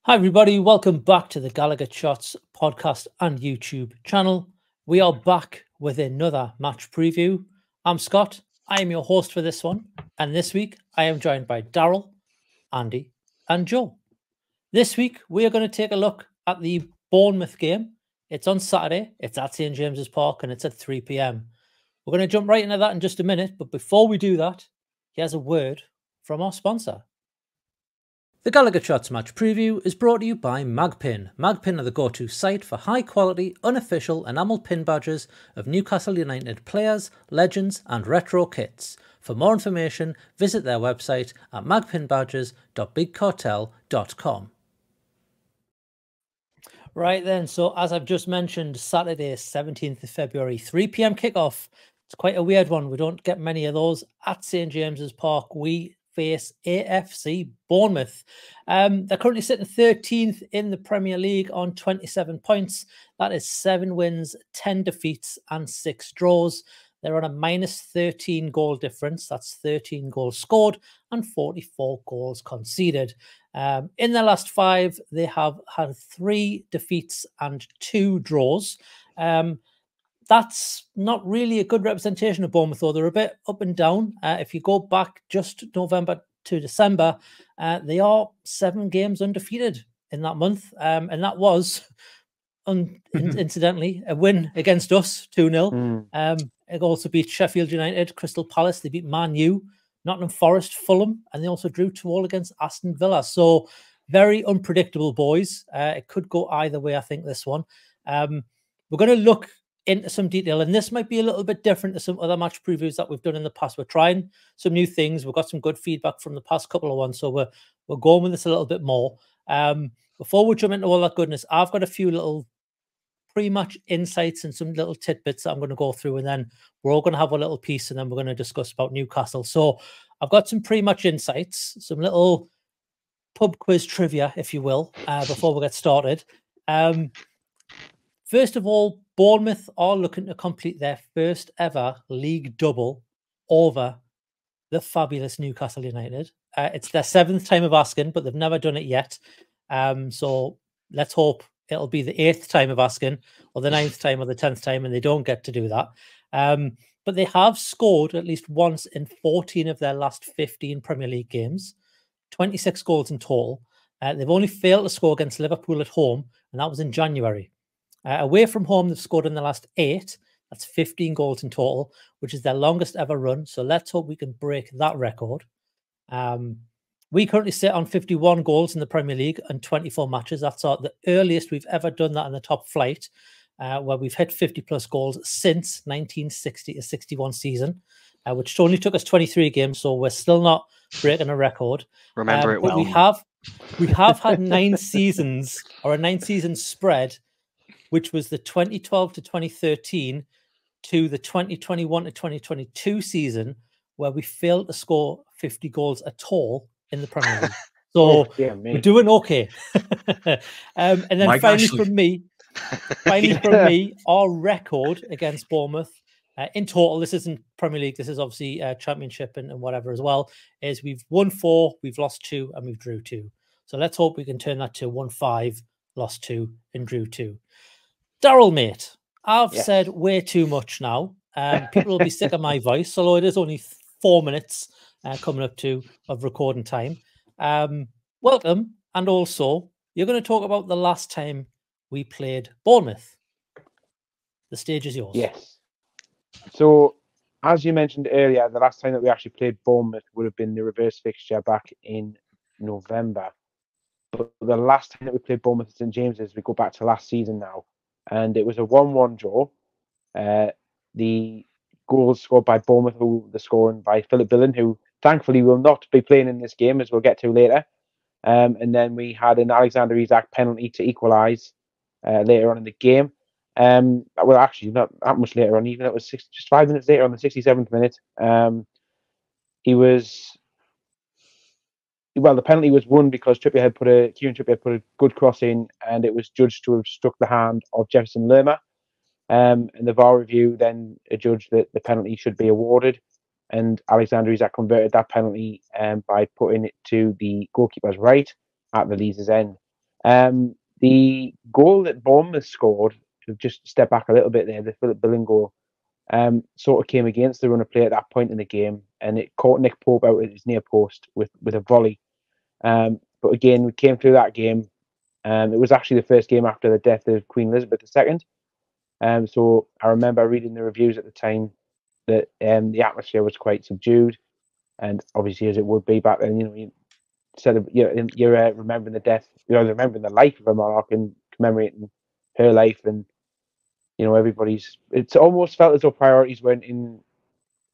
Hi, everybody. Welcome back to the GallowgateShots podcast and YouTube channel. We are back with another match preview. I'm Scott. I am your host for this one. And this week, I am joined by Daryl, Andy, and Joe. This week, we are going to take a look at the Bournemouth game. It's on Saturday. It's at St. James's Park, and it's at 3 p.m. We're going to jump right into that in just a minute. But before we do that, here's a word from our sponsor. The GallowgateShots match preview is brought to you by Magpin. Magpin are the go-to site for high-quality, unofficial enamel pin badges of Newcastle United players, legends and retro kits. For more information, visit their website at magpinbadges.bigcartel.com. Right then, so as I've just mentioned, Saturday, 17th of February, 3 p.m. kickoff. It's quite a weird one. We don't get many of those at St. James's Park. We face A.F.C. Bournemouth. They're currently sitting 13th in the Premier League on 27 points. That is 7 wins, 10 defeats and 6 draws. They're on a minus 13 goal difference. That's 13 goals scored and 44 goals conceded. In their last 5, they have had 3 defeats and 2 draws. That's not really a good representation of Bournemouth, though. They're a bit up and down. If you go back just November to December, they are 7 games undefeated in that month. And that was, incidentally, a win against us, 2-0. It also beat Sheffield United, Crystal Palace. They beat Man U, Nottingham Forest, Fulham, and they also drew 2-2 against Aston Villa. So very unpredictable, boys. It could go either way, I think, this one. We're going to look into some detail, and this might be a little bit different to some other match previews that we've done in the past. We're trying some new things. We've got some good feedback from the past couple of ones, so we're going with this a little bit more. Before we jump into all that goodness, I've got a few little pre-match insights and some little tidbits that I'm going to go through, and then we're all going to have a little piece, and then we're going to discuss about Newcastle. So I've got some pre-match insights, some little pub quiz trivia, if you will, before we get started. First of all, Bournemouth are looking to complete their first ever league double over the fabulous Newcastle United. It's their 7th time of asking, but they've never done it yet. So let's hope it'll be the 8th time of asking, or the 9th time, or the 10th time, and they don't get to do that. But they have scored at least once in 14 of their last 15 Premier League games, 26 goals in total. They've only failed to score against Liverpool at home, and that was in January. Away from home, they've scored in the last 8. That's 15 goals in total, which is their longest ever run. So let's hope we can break that record. We currently sit on 51 goals in the Premier League and 24 matches. That's the earliest we've ever done that in the top flight, where we've hit 50-plus goals since 1960-61 season, which only took us 23 games. So we're still not breaking a record. Remember it well. We have had 9 seasons, or a 9-season spread, which was the 2012 to 2013 to the 2021 to 2022 season, where we failed to score 50 goals at all in the Premier League. So we're doing okay. And then finally from me, our record against Bournemouth in total, this isn't Premier League, this is obviously Championship and whatever as well, is we've won 4, we've lost 2, and we've drew 2. So let's hope we can turn that to 1-5, lost 2, and drew 2. Daryl, mate, I've said way too much now. People will be sick of my voice, although it is only 4 minutes coming up to of recording time. Welcome. And also, you're going to talk about the last time we played Bournemouth. The stage is yours. Yes. So, as you mentioned earlier, the last time that we actually played Bournemouth would have been the reverse fixture back in November. But the last time that we played Bournemouth at St. James's, we go back to last season now. And it was a 1-1 draw. The goals scored by Bournemouth, who the scoring by Philip Billen, who thankfully will not be playing in this game, as we'll get to later. And then we had an Alexander Isak penalty to equalise later on in the game. Well, actually, not that much later on. Even it was just 5 minutes later on the 67th minute. The penalty was won because Kieran Trippier had put a good cross in, and it was judged to have struck the hand of Jefferson Lerma. And the VAR review then adjudged that the penalty should be awarded, and Alexander Isak converted that penalty by putting it to the goalkeeper's right at the Leeds' end. The goal that Bournemouth scored, to just step back a little bit there, the Philip Billing goal, sort of came against the run of play at that point in the game, and it caught Nick Pope out at his near post with a volley. But again, we came through that game. It was actually the first game after the death of Queen Elizabeth II. So I remember reading the reviews at the time that the atmosphere was quite subdued, and obviously as it would be back then, instead of you're remembering the death, remembering the life of a monarch and commemorating her life, and everybody's. It's almost felt as though priorities weren't in,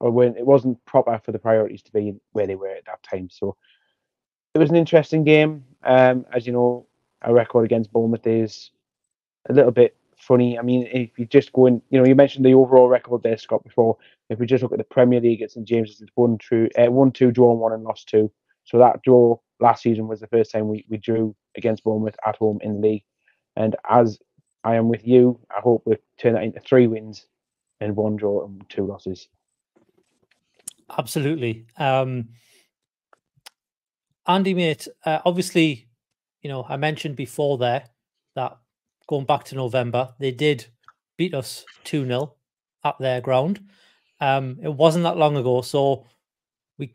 or when it wasn't proper for the priorities to be where they were at that time. So it was an interesting game. As you know, our record against Bournemouth is a little bit funny. I mean, if you just go in, you mentioned the overall record there, Scott, before. If we just look at the Premier League at St James's, it's 1-2, drawn 1 and lost 2. So that draw last season was the first time we drew against Bournemouth at home in the league. And as I am with you, I hope we turn that into 3 wins and 1 draw and 2 losses. Absolutely. Andy, mate, obviously, I mentioned before there that going back to November, they did beat us 2-0 at their ground. It wasn't that long ago, so we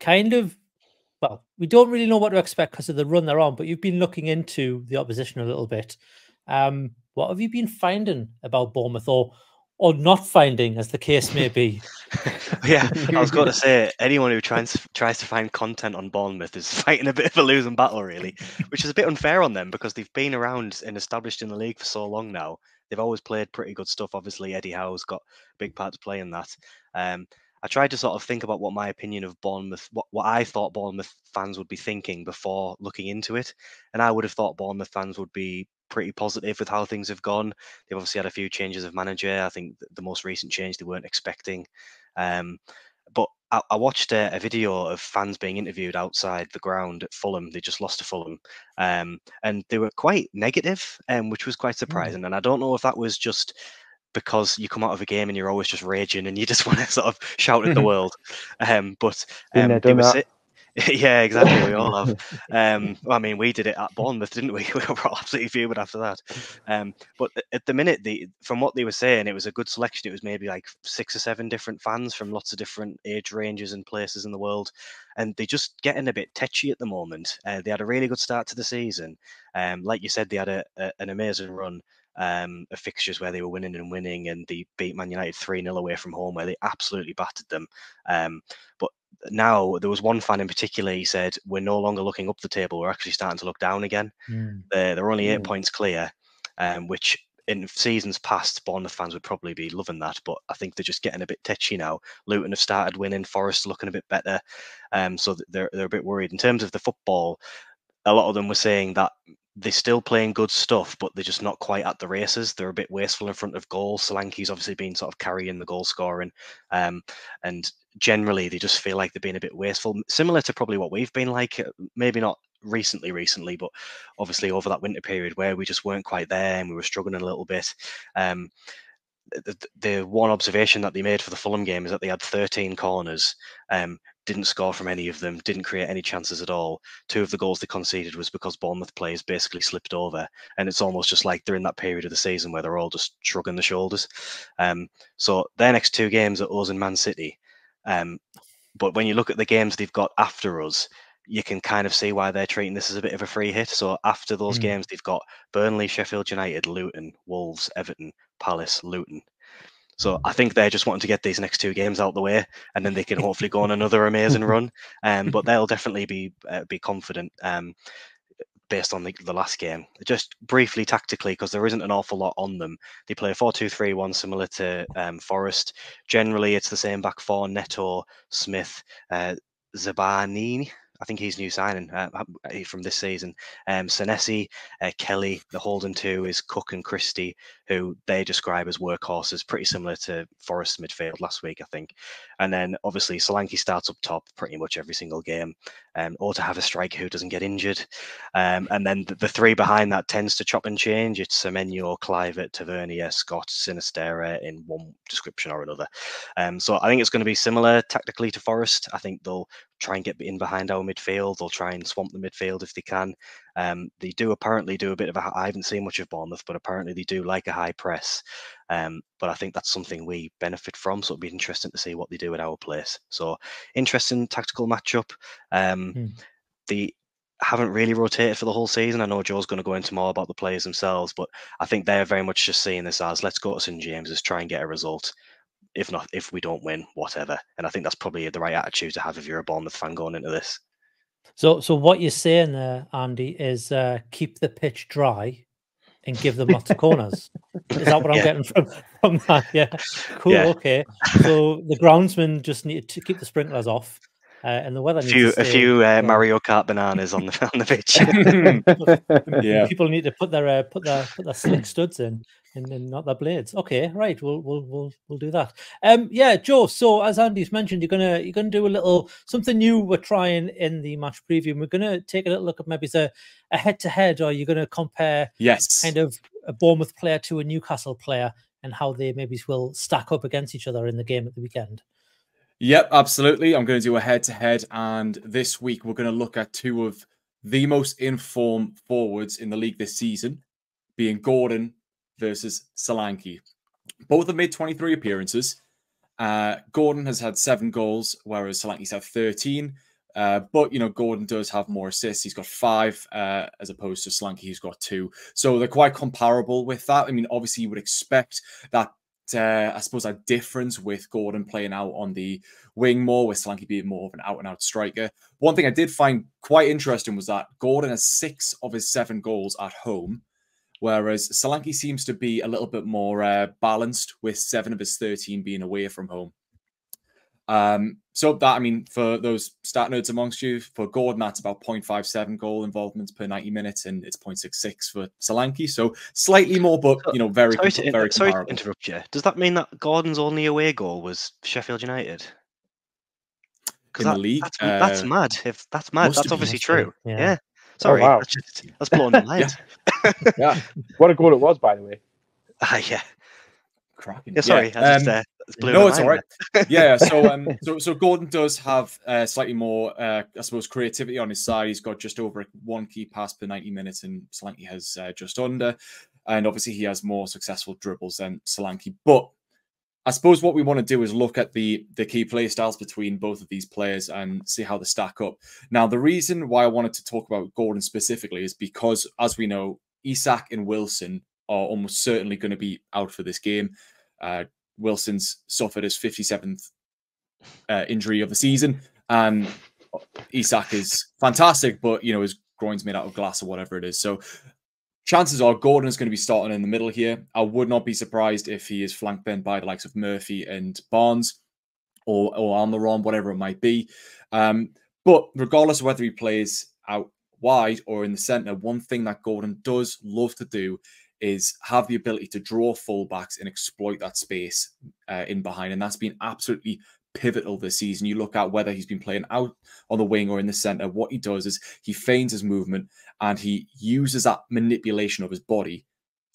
we don't really know what to expect because of the run they're on, but you've been looking into the opposition a little bit. What have you been finding about Bournemouth, or not finding, as the case may be? Yeah, I was going to say, anyone who tries to find content on Bournemouth is fighting a bit of a losing battle, really, which is a bit unfair on them because they've been around and established in the league for so long now. They've always played pretty good stuff. Obviously, Eddie Howe's got a big part to play in that. I tried to sort of think about what my opinion of Bournemouth, what I thought Bournemouth fans would be thinking before looking into it. And I would have thought Bournemouth fans would be pretty positive with how things have gone. They've obviously had a few changes of manager. I think the most recent change they weren't expecting. But I watched a video of fans being interviewed outside the ground at Fulham. They just lost to Fulham, and they were quite negative, which was quite surprising. And I don't know if that was just because you come out of a game and you're always just raging and you just want to sort of shout at the world. But they were yeah, exactly. We all have. I mean, we did it at Bournemouth, didn't we? We were absolutely fuming after that. But at the minute, from what they were saying, it was a good selection. It was maybe like 6 or 7 different fans from lots of different age ranges and places in the world, and they're just getting a bit tetchy at the moment. They had a really good start to the season. Like you said, they had an amazing run of fixtures where they were winning, and they beat Man United 3-0 away from home, where they absolutely battered them. But now there was one fan in particular, he said, we're no longer looking up the table, we're actually starting to look down again. They're only 8 points clear, which in seasons past, Bournemouth fans would probably be loving that, but I think they're just getting a bit tetchy now. Luton have started winning, Forest looking a bit better, so they're a bit worried. In terms of the football, a lot of them were saying that they're still playing good stuff, but they're just not quite at the races. They're a bit wasteful in front of goals. Solanke's obviously been sort of carrying the goal scoring, and generally they just feel like they're being a bit wasteful, similar to probably what we've been like, maybe not recently, but obviously over that winter period where we just weren't quite there and we were struggling a little bit. The one observation that they made for the Fulham game is that they had 13 corners, didn't score from any of them, didn't create any chances at all. 2 of the goals they conceded was because Bournemouth players basically slipped over, and it's almost just like they're in that period of the season where they're all just shrugging the shoulders. So their next 2 games are us and Man City. But when you look at the games they've got after us, you can kind of see why they're treating this as a bit of a free hit. So after those games, they've got Burnley, Sheffield United, Luton, Wolves, Everton, Palace, Luton. So I think they're just wanting to get these next 2 games out the way, and then they can hopefully go on another amazing run. But they'll definitely be confident based on the last game. Just briefly tactically, because there isn't an awful lot on them. They play a 4-2-3-1 similar to Forest. Generally, it's the same back 4: Neto, Smith, Zabanini. I think he's new signing from this season. Senesi, Kelly. The holding 2 is Cook and Christie, who they describe as workhorses, pretty similar to Forest's midfield last week, I think. And then obviously Solanke starts up top pretty much every single game, or to have a striker who doesn't get injured. And then the 3 behind that tends to chop and change. It's Semenyo, Clivert, Tavernier, Scott, Sinisterra in one description or another. So I think it's going to be similar tactically to Forest. I think they'll try and get in behind our midfield. They'll try and swamp the midfield if they can. They do apparently do a bit of I haven't seen much of Bournemouth, but apparently they do like a high press. But I think that's something we benefit from. So it'll be interesting to see what they do at our place. So interesting tactical matchup. They haven't really rotated for the whole season. I know Joe's going to go into more about the players themselves, but I think they're very much just seeing this as, let's go to St James's, try and get a result. If we don't win, whatever. And I think that's probably the right attitude to have if you're a Bournemouth fan going into this. So what you're saying there, Andy, is keep the pitch dry and give them lots of corners. Is that what I'm getting from that? Yeah, cool. Yeah. Okay, so the groundsmen just need to keep the sprinklers off. And the weather needs a few Mario Kart bananas on the pitch. Yeah, people need to put their slick studs in and not their blades. Okay, right. We'll do that. Yeah, Joe. So as Andy's mentioned, you're gonna do a little something new. We're trying in the match preview. And we're gonna take a little look at maybe a head to head, or you're gonna compare kind of a Bournemouth player to a Newcastle player and how they maybe will stack up against each other in the game at the weekend. Yep, absolutely. I'm going to do a head-to-head, and this week we're going to look at two of the most informed forwards in the league this season, being Gordon versus Solanke. Both have made 23 appearances. Gordon has had 7 goals, whereas Solanke's had 13. But, you know, Gordon does have more assists. He's got 5 as opposed to Solanke, who's got 2. So they're quite comparable with that. I mean, obviously you would expect that I suppose a difference with Gordon playing out on the wing more, with Solanke being more of an out-and-out striker. One thing I did find quite interesting was that Gordon has 6 of his 7 goals at home, whereas Solanke seems to be a little bit more balanced, with 7 of his 13 being away from home. So that, I mean, for those stat nerds amongst you, for Gordon, that's about 0.57 goal involvements per 90 minutes, and it's 0.66 for Solanke. So slightly more, but, you know, very comparable. Sorry to interrupt you. Does that mean that Gordon's only away goal was Sheffield United? In the league? That's mad. If that's mad, that's obviously true. Yeah. Sorry. Oh, wow. That's blowing my mind. Yeah. What a goal it was, by the way. Yeah. Cracking. Yeah, sorry. Yeah. No, it's all right. Yeah, so Gordon does have slightly more, I suppose, creativity on his side. He's got just over 1 key pass per 90 minutes, and Solanke has just under. And obviously, he has more successful dribbles than Solanke. But I suppose what we want to do is look at the key play styles between both of these players and see how they stack up. Now, the reason why I wanted to talk about Gordon specifically is because, as we know, Isak and Wilson are almost certainly going to be out for this game. Wilson's suffered his 57th injury of the season, and Isak is fantastic, but, you know, his groin's made out of glass or whatever it is. So chances are Gordon is going to be starting in the middle here. I would not be surprised if he is flanked then by the likes of Murphy and Barnes or Almiron, whatever it might be. But regardless of whether he plays out wide or in the centre, one thing that Gordon does love to do is have the ability to draw fullbacks and exploit that space in behind. And that's been absolutely pivotal this season. You look at whether he's been playing out on the wing or in the centre, what he does is he feigns his movement and he uses that manipulation of his body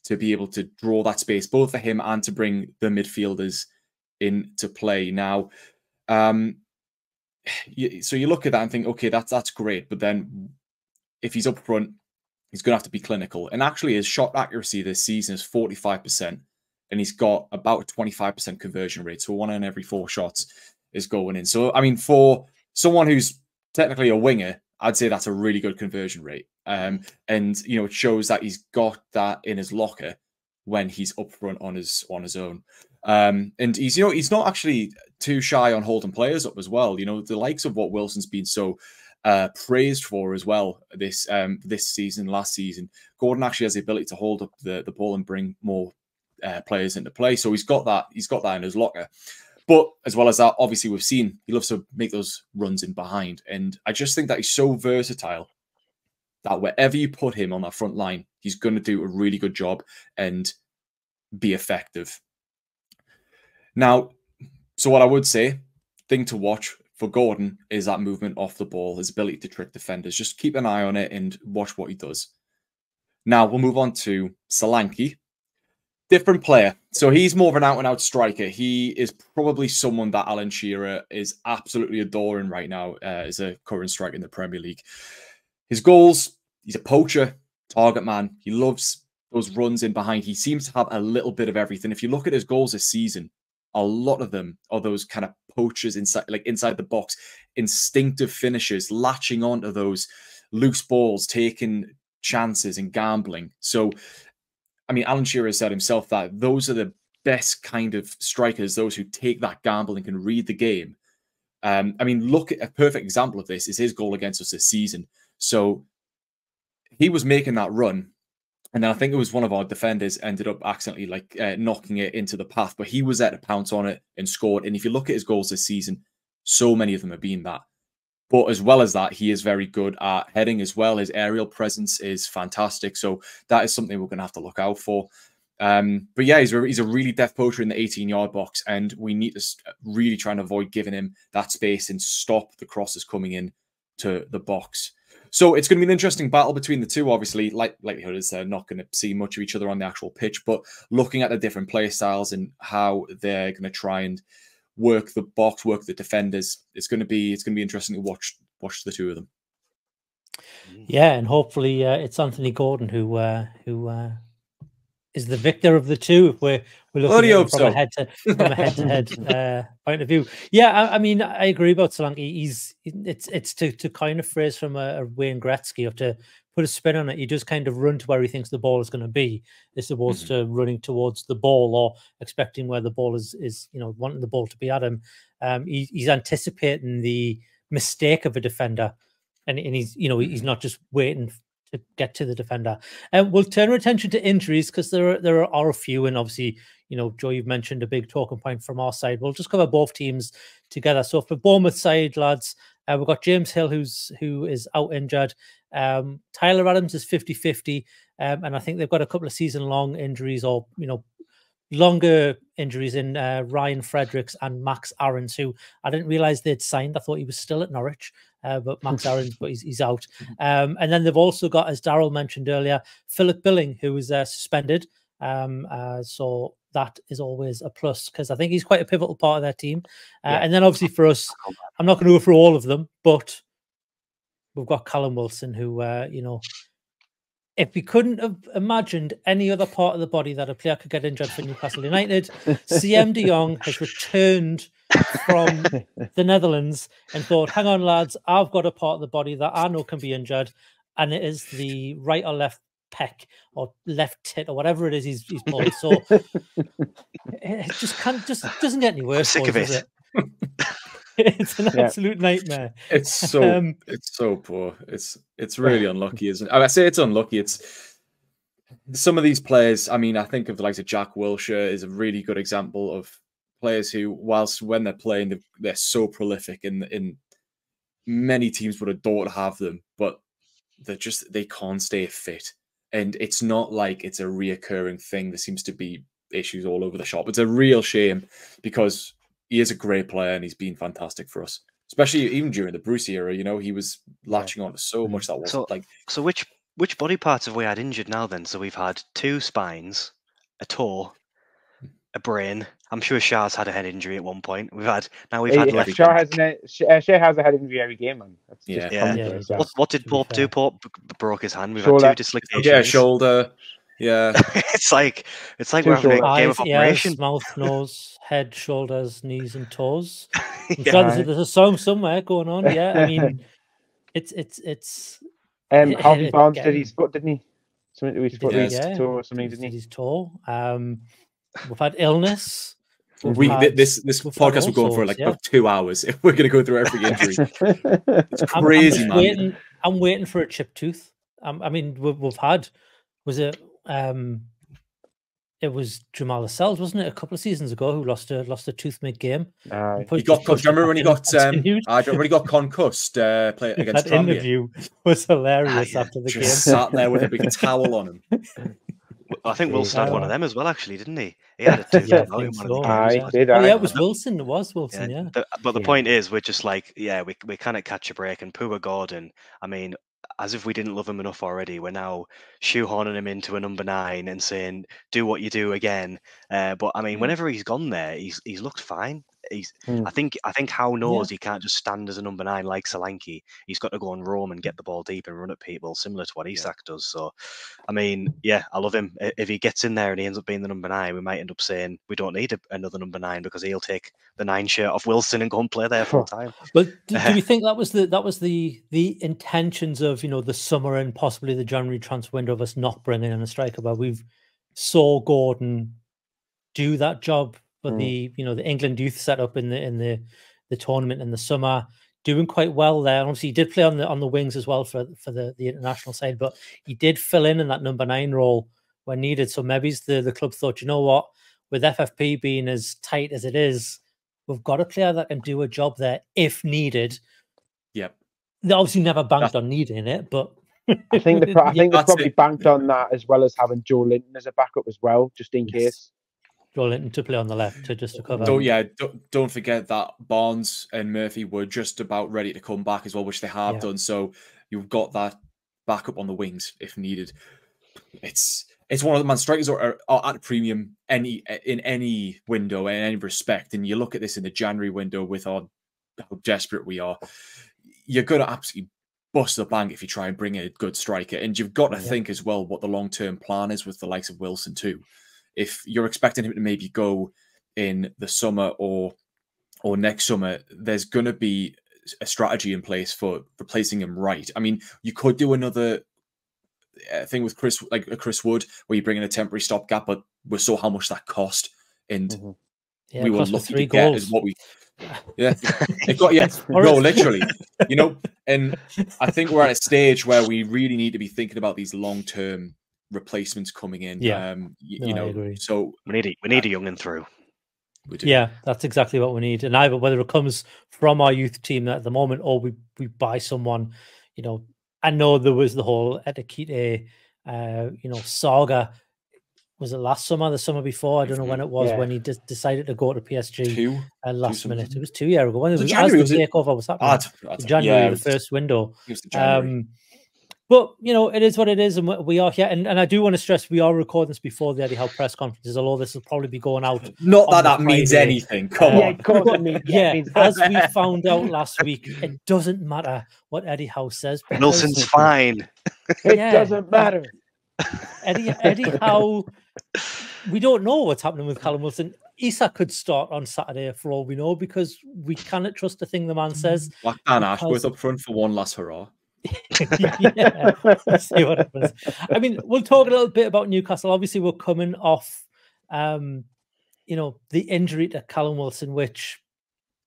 to be able to draw that space, both for him and to bring the midfielders into play. Now, so you look at that and think, okay, that's great. But then if he's up front, he's going to have to be clinical. And actually, his shot accuracy this season is 45%. And he's got about a 25% conversion rate. So 1 in every 4 shots is going in. So, I mean, for someone who's technically a winger, I'd say that's a really good conversion rate. And, you know, it shows that he's got that in his locker when he's up front on his own. And he's, you know, he's not actually too shy on holding players up as well. You know, the likes of what Wilson's been so praised for as well this season, last season. Gordon actually has the ability to hold up the ball and bring more players into play. So he's got that in his locker. But as well as that, obviously we've seen he loves to make those runs in behind. And I just think that he's so versatile that wherever you put him on that front line, he's going to do a really good job and be effective. Now, so what I would say, thing to watch for Gordon is that movement off the ball, his ability to trick defenders. Just keep an eye on it and watch what he does. Now, we'll move on to Solanke. different player. So he's more of an out-and-out striker. He is probably someone that Alan Shearer is absolutely adoring right now as a current striker in the Premier League. His goals, he's a poacher, target man. He loves those runs in behind. He seems to have a little bit of everything. If you look at his goals this season, a lot of them are those kind of poachers inside the box, instinctive finishes, latching onto those loose balls, taking chances and gambling. So, I mean, Alan Shearer said himself that those are the best kind of strikers, those who take that gamble and can read the game. I mean, look at a perfect example of this is his goal against us this season. So he was making that run, and then I think it was one of our defenders ended up accidentally knocking it into the path, but he was there to pounce on it and scored. And if you look at his goals this season, so many of them have been that. But as well as that, he is very good at heading as well. His aerial presence is fantastic. So that is something we're going to have to look out for. But yeah, he's a really deft poacher in the 18-yard box, and we need to really try and avoid giving him that space and stop the crosses coming in to the box. So it's going to be an interesting battle between the two. Obviously, likelihood is they're not going to see much of each other on the actual pitch, but looking at the different play styles and how they're going to try and work the box, work the defenders, it's going to be interesting to watch the two of them. Yeah, and hopefully it's Anthony Gordon who is the victor of the two. If we're looking at it from a head-to-head point of view. Yeah, I mean, I agree about Solanke. It's to kind of phrase from a Wayne Gretzky, or to put a spin on it. He just kind of run to where he thinks the ball is going to be, as opposed to running towards the ball or expecting where the ball is wanting the ball to be at him. He's anticipating the mistake of a defender, and he's he's not just waiting to get to the defender. We'll turn our attention to injuries, because there are a few, and obviously, Joe, you've mentioned a big talking point from our side. We'll just cover both teams together. So for Bournemouth side, lads, we've got James Hill who is out injured. Tyler Adams is 50-50, and I think they've got a couple of season-long injuries, or longer injuries in Ryan Fredericks and Max Aarons, who I didn't realize they'd signed. I thought he was still at Norwich, but Max Aarons, but he's out. And then they've also got, as Daryl mentioned earlier, Philip Billing, who was suspended. So that is always a plus, because I think he's quite a pivotal part of their team. And then obviously for us, I'm not going to go through all of them, but we've got Callum Wilson, who, if we couldn't have imagined any other part of the body that a player could get injured for Newcastle United, CM de Jong has returned from the Netherlands and thought, hang on, lads, I've got a part of the body that I know can be injured, and it is the right or left pec or left tit or whatever it is he's called. So it just doesn't get any worse. I'm sick of it. Does it? It's an absolute nightmare. It's so poor. It's really unlucky, isn't it? I say it's unlucky. It's some of these players. I mean, I think of the likes of Jack Wilshere is a really good example of players who, whilst when they're playing, they're so prolific, and many teams would adore to have them, but they can't stay fit. And it's not like it's a reoccurring thing. There seems to be issues all over the shop. It's a real shame, because he is a great player and he's been fantastic for us, especially even during the Bruce era. He was latching on to so much that wasn't like. So which body parts have we had injured now then? So we've had 2 spines, a toe, a brain. I'm sure Shah's had a head injury at one point. We've had Shah has a head injury every game, man. That's What did Pope do? Pope broke his hand. We've had 2 dislocations. Yeah, shoulder. Yeah, it's like we're having a game of operation. Mouth, nose, head, shoulders, knees, and toes. I'm sure there's a song somewhere going on. Yeah, I mean, it's. Harvey Barnes did his foot, didn't he? Something with his foot, toe, or something, didn't he? His toe. We've had illness. This podcast will go for about 2 hours if we're going to go through every injury. It's crazy, man. I'm waiting for a chipped tooth. I mean, we've had. Was it? It was Jamal Lascelles, wasn't it, a couple of seasons ago, who lost a tooth mid-game? He got. Remember when he got? When he got concussed? Play against that interview was hilarious after the game. Sat there with a big towel on him. I think Wilson had one of them as well, actually, didn't he? He had a tooth. It was Wilson. It was Wilson. Yeah. But the point is, we're just like, we cannot catch a break. And Pooh Gordon, I mean, as if we didn't love him enough already, we're now shoehorning him into a number 9 and saying, "Do what you do again." But I mean, whenever he's gone there, he's looked fine. I think Howe knows he can't just stand as a number 9 like Solanke. He's got to go and roam and get the ball deep and run at people, similar to what Isak does. So, I mean, yeah, I love him. If he gets in there and he ends up being the number 9, we might end up saying we don't need another number 9 because he'll take the 9 shirt off Wilson and go and play there full time. But do we think that was the intentions of the summer and possibly the January transfer window of us not bringing in a striker? But we've saw Gordon do that job for the the England youth setup in the tournament in the summer, doing quite well there. And obviously, he did play on the wings as well for the international side, but he did fill in that number 9 role when needed. So maybe the club thought, you know what, with FFP being as tight as it is, we've got a player that can do a job there if needed. Yep. They obviously never banked on needing it, but I think they probably banked on that, as well as having Joe Linton as a backup as well, just in case. Joe Linton to play on the left to cover. Don't forget that Barnes and Murphy were just about ready to come back as well, which they have done. So you've got that backup on the wings if needed. It's one of the strikers are at a premium in any window in any respect. And you look at this in the January window with how desperate we are. You're going to absolutely bust the bank if you try and bring in a good striker. And you've got to think as well what the long-term plan is with the likes of Wilson too. If you're expecting him to maybe go in the summer or next summer, there's going to be a strategy in place for replacing him right. I mean, you could do another thing with Chris Wood, where you bring in a temporary stopgap, but we saw how much that cost, and we were lucky to get is what we. Yeah, it got no, literally, and I think we're at a stage where we really need to be thinking about these long-term replacements coming in. I agree. So we need a young and through. We do. Yeah, that's exactly what we need. And either whether it comes from our youth team at the moment or we buy someone, I know there was the whole Etikite, saga. Was it last summer, the summer before? I don't know when it was, when he decided to go to PSG last minute. It was 2 years ago. When it was January, as the takeover was happening. January, the first window. But, it is what it is, and we are here. And I do want to stress, we are recording this before the Eddie Howe press conferences, although this will probably be going out. Not that means anything. Come on. Of course it means, as we found out last week, it doesn't matter what Eddie Howe says. Wilson's fine. It doesn't matter. Eddie Howe, we don't know what's happening with Callum Wilson. Isak could start on Saturday for all we know, because we cannot trust the thing the man says. Like Dan Ashworth up front for one last hurrah. Let's see what happens. I mean, we'll talk a little bit about Newcastle. Obviously, we're coming off, the injury to Callum Wilson, which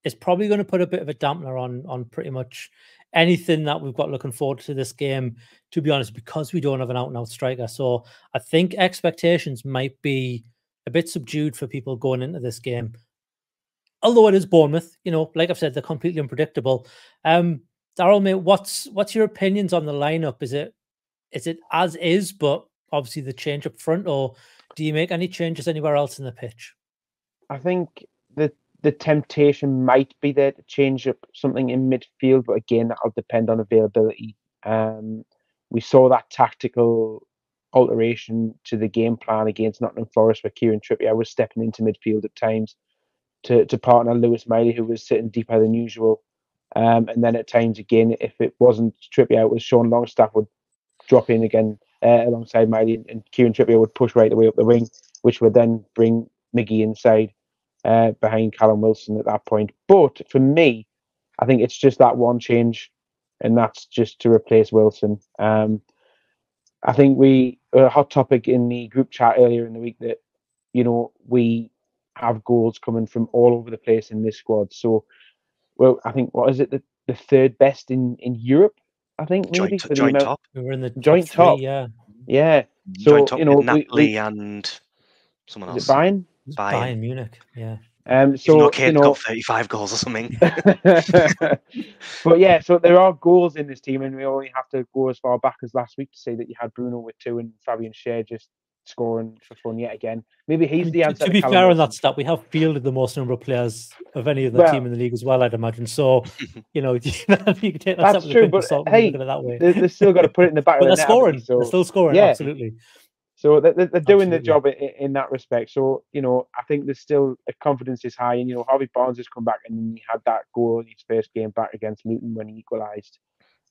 is probably going to put a bit of a dampener on pretty much anything that we've got looking forward to this game, to be honest, because we don't have an out-and-out striker. So I think expectations might be a bit subdued for people going into this game. Although it is Bournemouth, like I've said, they're completely unpredictable. Daryl, mate, what's your opinions on the lineup? Is it as is, but obviously the change up front, or do you make any changes anywhere else in the pitch? I think the temptation might be there to change up something in midfield, but again, that'll depend on availability. We saw that tactical alteration to the game plan against Nottingham Forest, where Kieran Trippier was stepping into midfield at times to partner Lewis Miley, who was sitting deeper than usual. And then at times again, if it wasn't Trippier, it was Sean Longstaff would drop in again alongside Miley, and Kieran Trippier would push right the way up the wing, which would then bring Miggy inside behind Callum Wilson at that point. But for me, I think it's just that one change, and that's just to replace Wilson. I think we a hot topic in the group chat earlier in the week that we have goals coming from all over the place in this squad. So, well, I think what is it, the third best in Europe? I think maybe joint top. We were in the joint top. Yeah. So joint top with Napoli and someone else. Is it Bayern? Bayern Munich. Yeah. So Kane's got 35 goals or something. But yeah, so there are goals in this team, and we only have to go as far back as last week to say that you had Bruno with 2 and Fabian Schär just scoring for fun yet again. Maybe he's the answer. To be Callum fair on Wilson. that stat, we have fielded the most number of players of any other Well, team in the league as well, I'd imagine. So, you know, you can take that that's up with a true. pinch of But salt when you hey, look at it that way. they still got to put it in the back But of the they're net. haven't they? scoring. They're still scoring. Yeah. Absolutely. So they're doing the Absolutely. job in that respect. So, you know, I think there's still confidence is high. And, you know, Harvey Barnes has come back and he had that goal in his first game back against Luton when he equalised.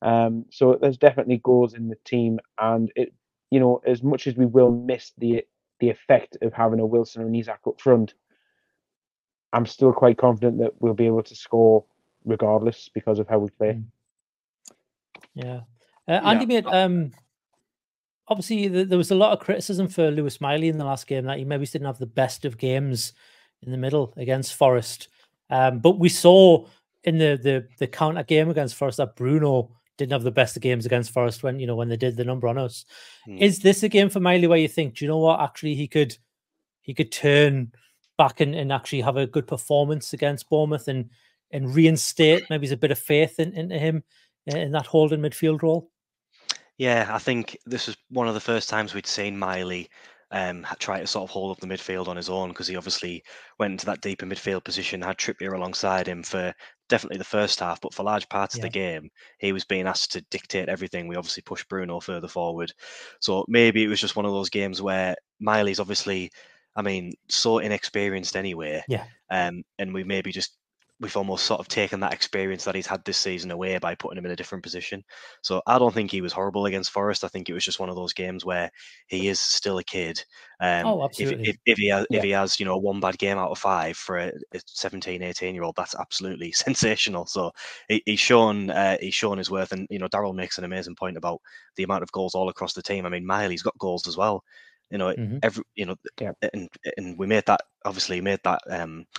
So there's definitely goals in the team. And, it, you know, as much as we will miss the effect of having a Wilson or an Isak up front, I'm still quite confident that we'll be able to score regardless because of how we play. Yeah. Andy, mate, obviously there was a lot of criticism for Lewis Miley in the last game that he maybe didn't have the best of games in the middle against Forest. But we saw in the counter game against Forest that Bruno didn't have the best of games against Forest when they did the number on us. Is this a game for Miley where you think, do you know what, actually he could turn back and actually have a good performance against Bournemouth and reinstate maybe a bit of faith into him in that holding midfield role? Yeah, I think this was one of the first times we'd seen Miley try to sort of hold up the midfield on his own, because he obviously went into that deeper midfield position, had Trippier alongside him for definitely the first half, but for large parts of the game, he was being asked to dictate everything. We obviously pushed Bruno further forward. So maybe it was just one of those games where Miley's obviously, I mean, so inexperienced anyway. Yeah. And we've almost sort of taken that experience that he's had this season away by putting him in a different position. So I don't think he was horrible against Forest. I think it was just one of those games where he is still a kid. Absolutely. If he has, one bad game out of 5 for a 17, 18-year-old, that's absolutely sensational. So he's shown his worth. And, Daryl makes an amazing point about the amount of goals all across the team. I mean, Miley's got goals as well. And we made that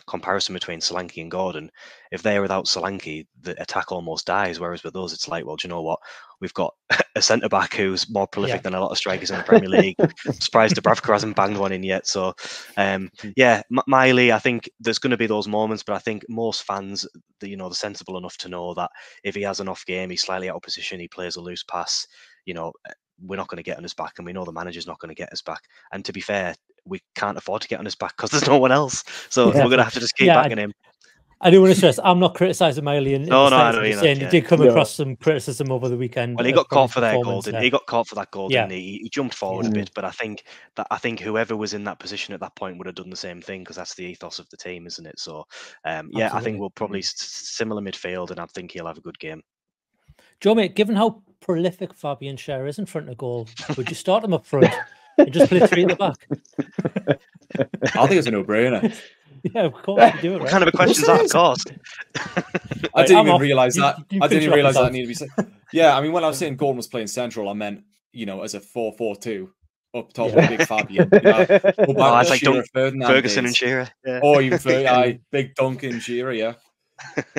comparison between Solanke and Gordon. If they're without Solanke, the attack almost dies. Whereas with us, it's like, well, do you know what? We've got a centre back who's more prolific than a lot of strikers in the Premier League. Surprised Dubravka hasn't banged one in yet. So, Miley, I think there's going to be those moments, but I think most fans, they're sensible enough to know that if he has an off game, he's slightly out of position, he plays a loose pass, we're not going to get on his back, and we know the manager's not going to get us back. And to be fair, we can't afford to get on his back because there's no one else. So we're going to have to just keep backing him. I do want to stress, I'm not criticising Miley in no, I know. Saying he did come across some criticism over the weekend. Well, he got caught for that goal, didn't he? He got caught for that goal, didn't he? He jumped forward a bit, but I think whoever was in that position at that point would have done the same thing, because that's the ethos of the team, isn't it? So, I think we'll probably similar midfield, and I think he'll have a good game. Joe, mate, given how prolific Fabian Schär is in front of goal, would you start him up front and just play 3 at the back? I think it's a no-brainer. Yeah, of course you do it. Right? What kind of a question is that, of course? I didn't even realise that. I didn't even realise that needed to be said. Yeah, I mean, when I was saying Gordon was playing central, I meant, as a 4-4-2 up top with big Fabian. It's like Ferguson and Shearer. Yeah. Or even big Duncan Shearer, yeah.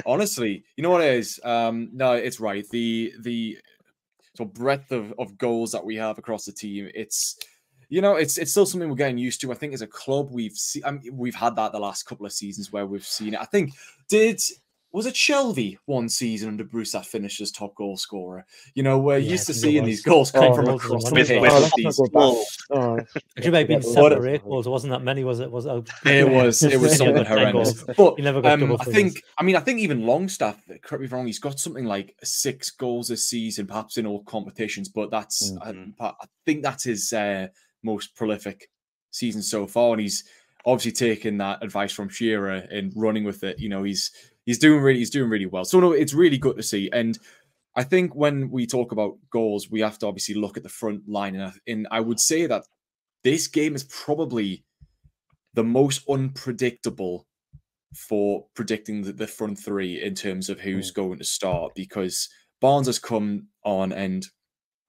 Honestly, you know what it is? No, it's right. The breadth of goals that we have across the team, it's still something we're getting used to. I think as a club, we've had that the last couple of seasons where we've seen it. I think was it Shelby one season under Bruce that finished as top goal scorer? We're used to seeing these goals come from across the pitch. It may have been 7 or 8 goals. It wasn't that many, was it? It was something horrendous. But he never got double figures. I think even Longstaff, correct me if I'm wrong, he's got something like 6 goals this season, perhaps in all competitions. But that's I think that's his most prolific season so far, and he's obviously taken that advice from Shearer and running with it. He's doing really well. So no, it's really good to see. And I think when we talk about goals, we have to obviously look at the front line. And I would say that this game is probably the most unpredictable for predicting the front 3 in terms of who's going to start, because Barnes has come on and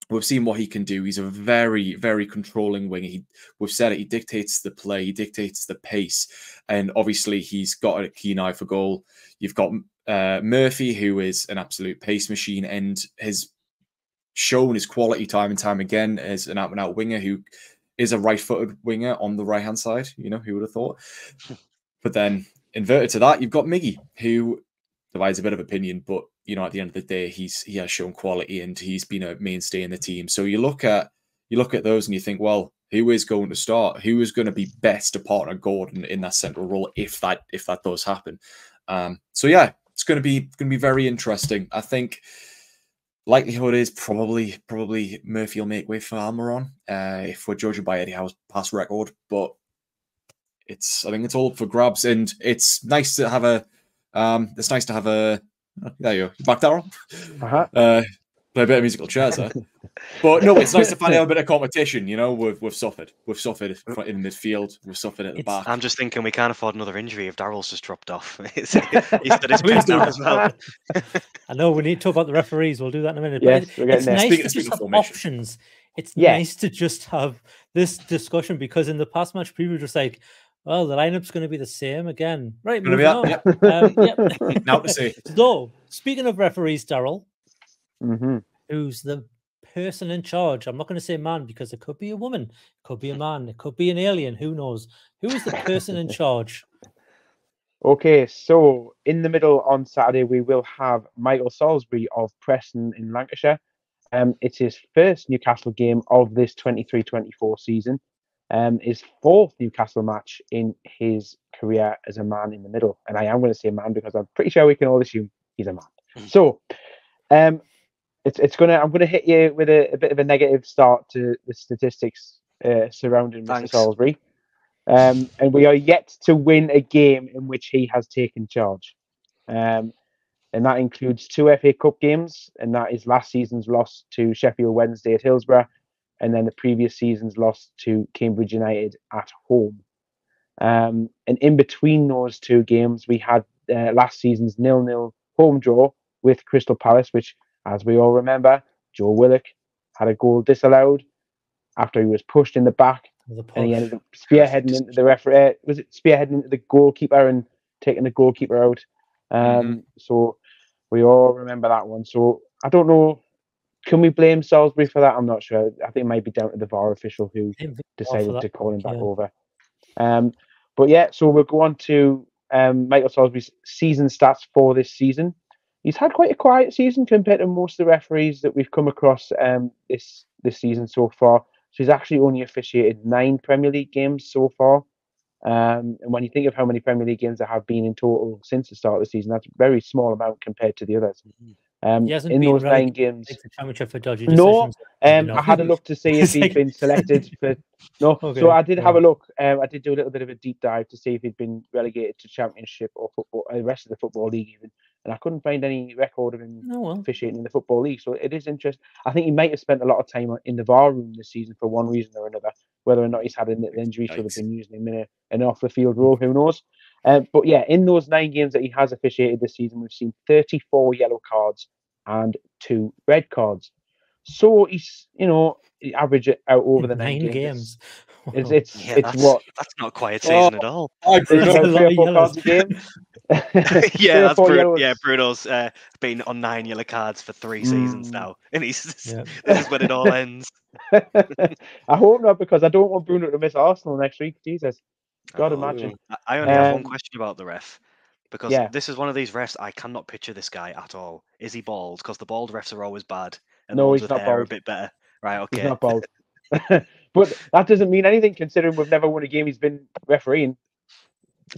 we've seen what he can do. He's a very, very controlling winger. We've said it. He dictates the play. He dictates the pace. And obviously, he's got a keen eye for goal. You've got Murphy, who is an absolute pace machine and has shown his quality time and time again as an out-and-out winger who is a right-footed winger on the right-hand side. Who would have thought? But then, inverted to that, you've got Miggy, who divides a bit of opinion, but at the end of the day, he has shown quality and he's been a mainstay in the team. So you look at those and you think, well, who is going to start? Who is going to be best to partner Gordon in that central role if that does happen? So yeah, it's going to be very interesting. I think likelihood is probably Murphy will make way for Almiron if we're judging by Eddie Howe's past record, but I think it's all up for grabs, and it's nice to have a there you go, back Daryl. Play a bit of musical chairs there. But no, it's nice to find out a bit of competition. You know, we've suffered in midfield, we've suffered at the back. I'm just thinking we can't afford another injury if Daryl's just dropped off. He's stood his pick now as well. I know we need to talk about the referees. We'll do that in a minute. Yes, but it's nice to just have options. It's nice to just have this discussion, because in the past match preview, just like, well, the lineup's going to be the same again. Right, moving on. Yep. Now to see. So, speaking of referees, Daryl, mm-hmm. who's the person in charge? I'm not going to say man, because it could be a woman, it could be a man, it could be an alien. Who knows? Who is the person in charge? Okay, so in the middle on Saturday, we will have Michael Salisbury of Preston in Lancashire. It's his first Newcastle game of this 23-24 season. His fourth Newcastle match in his career as a man in the middle. And I am going to say man because I'm pretty sure we can all assume he's a man. So I'm going to hit you with a bit of a negative start to the statistics surrounding Mr. Salisbury. And we are yet to win a game in which he has taken charge. And that includes 2 FA Cup games, and that is last season's loss to Sheffield Wednesday at Hillsborough, and then the previous season's loss to Cambridge United at home. And in between those 2 games, we had last season's 0-0 home draw with Crystal Palace, which, as we all remember, Joe Willock had a goal disallowed after he was pushed in the back, and he ended up spearheading into the referee. Was it spearheading into the goalkeeper and taking the goalkeeper out? So we all remember that one. So I don't know. Can we blame Salisbury for that? I'm not sure. I think it might be down to the VAR official who decided to call him back over. But yeah, so we'll go on to Michael Salisbury's season stats for this season. He's had quite a quiet season compared to most of the referees that we've come across this season so far. So he's actually only officiated 9 Premier League games so far. And when you think of how many Premier League games there have been in total since the start of the season, that's a very small amount compared to the others. In those 9 games, the championship for dodgy no. decisions. I had a look to see if he'd been selected for. No, okay, so I did have a look. I did do a little bit of a deep dive to see if he'd been relegated to Championship or football, the rest of the Football League even, and I couldn't find any record of him officiating in the Football League. So it is interesting. I think he might have spent a lot of time in the VAR room this season for one reason or another. Whether or not he's had an injury, should have been using him in an off the field role. Who knows? But yeah, in those 9 games that he has officiated this season, we've seen 34 yellow cards and 2 red cards. So he's, average it out over the 9 games. It's that's not quite season at all. It's about 3 or 4 cards a game. Yeah, that's Bruno's been on 9 yellow cards for 3 seasons now, and this is when it all ends. I hope not, because I don't want Bruno to miss Arsenal next week. Jesus, God, imagine. I only have one question about the ref, because this is one of these refs I cannot picture this guy at all. Is he bald? Because the bald refs are always bad, and the ones with hair are a bit better. Right? Okay. He's not bald. But that doesn't mean anything, considering we've never won a game he's been refereeing.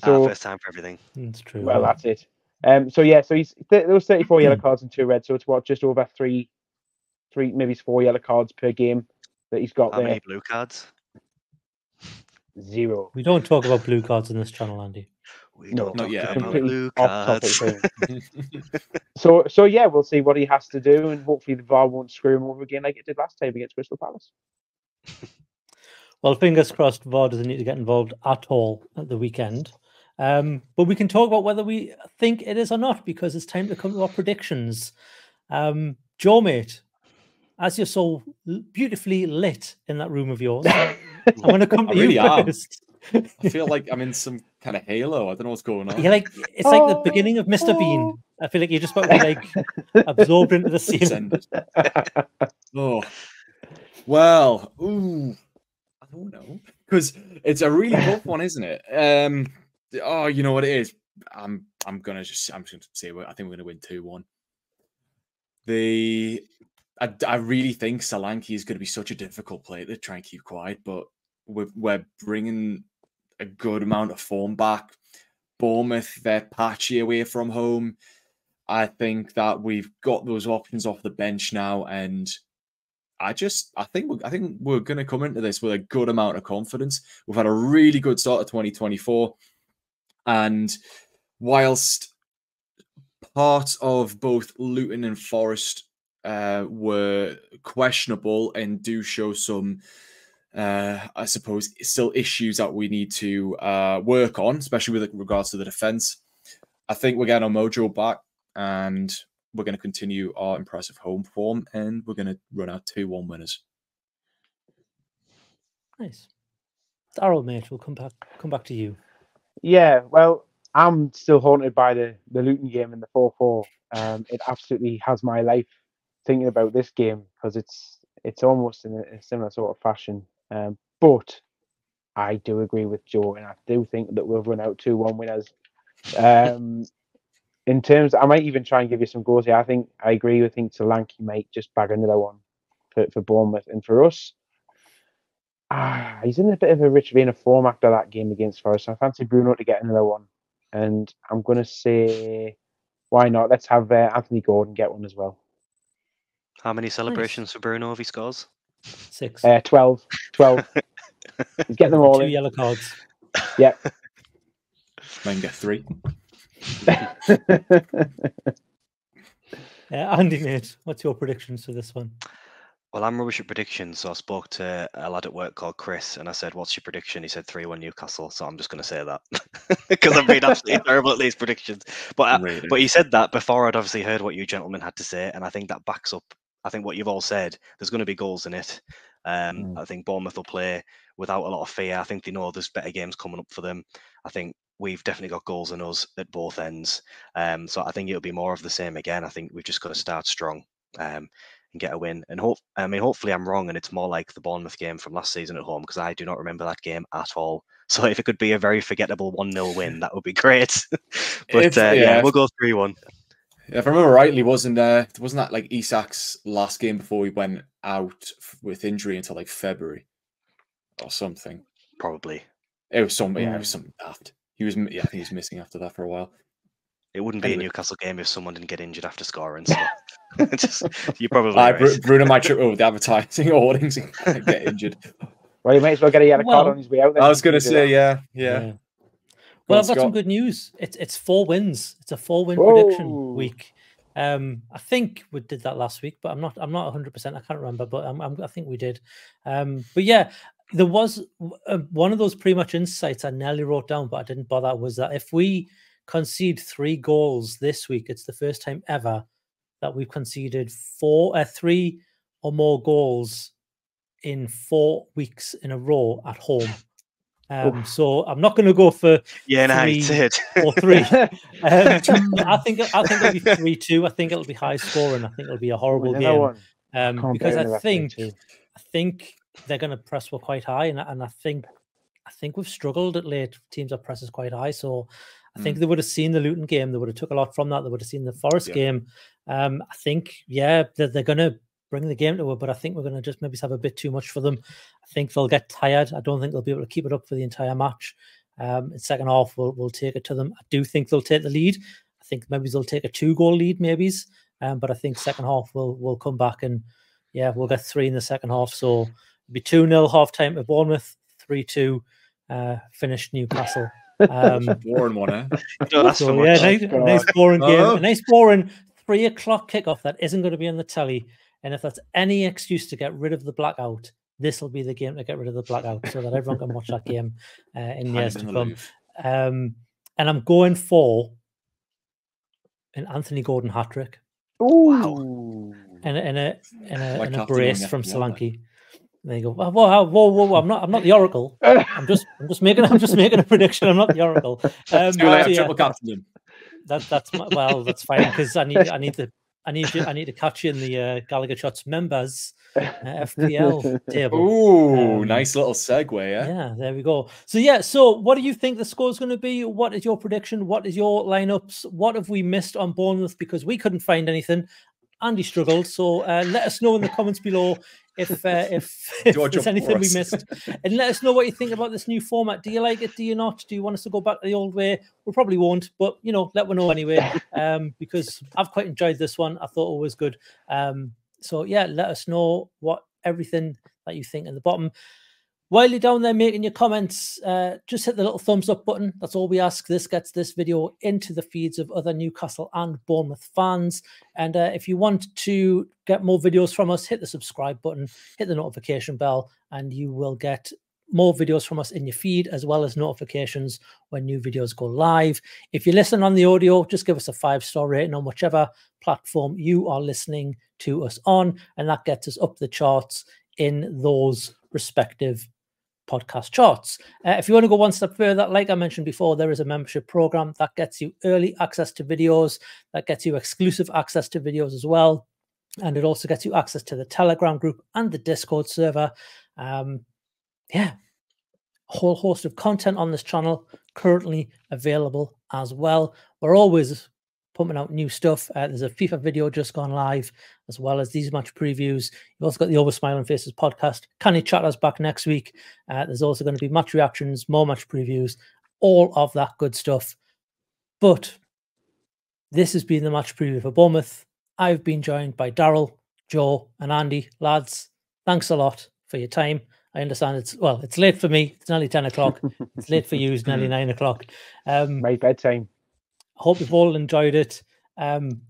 So first time for everything. That's true. Well, that's it. So he's those 34 yellow cards and 2 red. So it's just over 3, maybe 4 yellow cards per game that he's got there. How many blue cards? 0. We don't talk about blue cards in this channel, Andy. Not yet. Blue cards. So yeah, we'll see what he has to do, and hopefully the VAR won't screw him over again like it did last time against Crystal Palace. Well, fingers crossed, VAR doesn't need to get involved at all at the weekend. But we can talk about whether we think it is or not, because it's time to come to our predictions. Joe, mate, as you're so beautifully lit in that room of yours, I'm going to come to you first. I feel like I'm in some kind of halo. I don't know what's going on. You're like, it's like the beginning of Mr. Bean. I feel like you're just about to be like absorbed into the scene. Oh, well, I don't know, because it's a really tough one, isn't it? You know what it is. I'm just gonna say I think we're gonna win 2-1. I really think Solanke is going to be such a difficult player to try and keep quiet, but we're bringing a good amount of form back. Bournemouth, they're patchy away from home. I think that we've got those options off the bench now, and I think we're going to come into this with a good amount of confidence. We've had a really good start of 2024, and whilst parts of both Luton and Forest were questionable and do show some, I suppose, still issues that we need to work on, especially with regards to the defence, I think we're getting our mojo back, and we're going to continue our impressive home form, and we're going to run out 2-1 winners. Nice. Daryl, mate, we'll come back to you. Yeah, well, I'm still haunted by the Luton game and the 4-4. It absolutely has my life thinking about this game, because it's almost in a similar sort of fashion. But I do agree with Joe, and I do think that we'll run out 2-1 winners. In terms, I might even try and give you some goals here. I agree. I think Solanke might just bag another one for Bournemouth, and for us, he's in a bit of a rich vein of form after that game against Forest. So I fancy Bruno to get another one, and I'm going to say, why not? Let's have Anthony Gordon get one as well. How many celebrations for Bruno if he scores? 6. 12. He's getting them all 2 in. yellow cards. Yeah. Might get 3. Andy, mate, what's your predictions for this one? Well, I'm rubbish at predictions, so I spoke to a lad at work called Chris, and I said, "What's your prediction?" He said 3-1 Newcastle, so I'm just going to say that because I've been absolutely terrible at these predictions. But he said that before I'd obviously heard what you gentlemen had to say, and I think that backs up, I think, what you've all said. There's going to be goals in it. I think Bournemouth will play without a lot of fear. I think they know there's better games coming up for them. I think we've definitely got goals in us at both ends. So I think it'll be more of the same again. I think we've just got to start strong and get a win. And hopefully I'm wrong, and it's more like the Bournemouth game from last season at home, because I do not remember that game at all. So if it could be a very forgettable 1-0 win, that would be great. But we'll go 3-1. If I remember rightly, wasn't that like Isak's last game before he went out with injury until like February or something? Probably. It was something. Yeah, it was something daft. I think he was missing after that for a while. It wouldn't be a Newcastle game if someone didn't get injured after scoring. So you probably right. Bruno might trip over the advertising hoardings and get injured. Well, you might as well get a yellow card on his way out. I was going to say, yeah. Well, I've got some good news. It's 4 wins. It's a 4-win prediction week. I think we did that last week, but I'm not 100%. I can't remember, but I think we did. But yeah, there was one of those pretty much insights I nearly wrote down, but I didn't bother. Was that if we concede 3 goals this week, it's the first time ever that we've conceded 3 or more goals in 4 weeks in a row at home. So I'm not going to go for 3 or 3. I think it'll be 3-2. I think it'll be high scoring. I think it'll be a horrible game. Because I think they're going to press quite high, and I think we've struggled at late. Teams that presses quite high, so I think they would have seen the Luton game. They would have took a lot from that. They would have seen the Forest game. I think they're going to bring the game to it, but I think we're going to just maybe have a bit too much for them. I think they'll get tired. I don't think they'll be able to keep it up for the entire match. In second half, we'll take it to them. I do think they'll take the lead. I think maybe they'll take a 2-goal lead, but I think second half we'll come back and we'll get 3 in the second half. So it'll be 2-0 half time at Bournemouth, 3-2 finish Newcastle. Boring one, eh? Nice boring game. A nice boring 3 o'clock kickoff that isn't going to be on the telly. And if that's any excuse to get rid of the blackout, this will be the game to get rid of the blackout, so that everyone can watch that game in years to come. And I'm going for an Anthony Gordon hat-trick. Ooh! And a brace from Solanke. There you go. Whoa! I'm not the Oracle. I'm just making a prediction. I'm not the Oracle. Triple captain. That's fine, because I need to catch you in the GallowgateShots members FPL table. Ooh, nice little segue. Yeah, there we go. So what do you think the score is going to be? What is your prediction? What is your lineups? What have we missed on Bournemouth because we couldn't find anything? Andy struggled, so let us know in the comments below if George, there's of anything we course. missed, and let us know what you think about this new format. Do you like it? Do you not? Do you want us to go back to the old way? We probably won't, but you know, let me know anyway. Because I've quite enjoyed this one. I thought it was good. So yeah, let us know what everything that you think in the bottom. While you're down there making your comments, just hit the little thumbs up button. That's all we ask. This gets this video into the feeds of other Newcastle and Bournemouth fans. And if you want to get more videos from us, hit the subscribe button, hit the notification bell, and you will get more videos from us in your feed, as well as notifications when new videos go live. If you listen on the audio, just give us a 5-star rating on whichever platform you are listening to us on, and that gets us up the charts in those respective podcast charts. If you want to go one step further, like I mentioned before, there is a membership program that gets you early access to videos, that gets you exclusive access to videos as well, and it also gets you access to the Telegram group and the Discord server. Yeah, a whole host of content on this channel currently available as well. We're always pumping out new stuff. There's a FIFA video just gone live, as well as these match previews. You've also got the Over Smiling Faces podcast. Can you chat us back next week? There's also going to be match reactions, more match previews, all of that good stuff. But this has been the match preview for Bournemouth. I've been joined by Daryl, Joe, and Andy. Lads, thanks a lot for your time. I understand it's late for me. It's nearly 10 o'clock. It's late for you. It's nearly 9 o'clock. My bedtime. I hope you've all enjoyed it.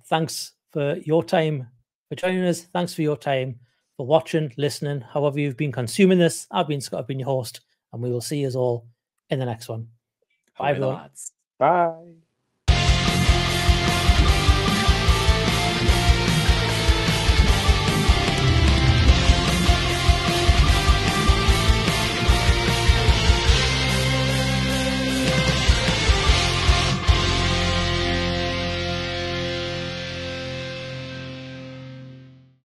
Thanks for your time for joining us. Thanks for your time for watching, listening, however you've been consuming this. I've been Scott, I've been your host, and we will see you all in the next one. Bye, everyone. Bye.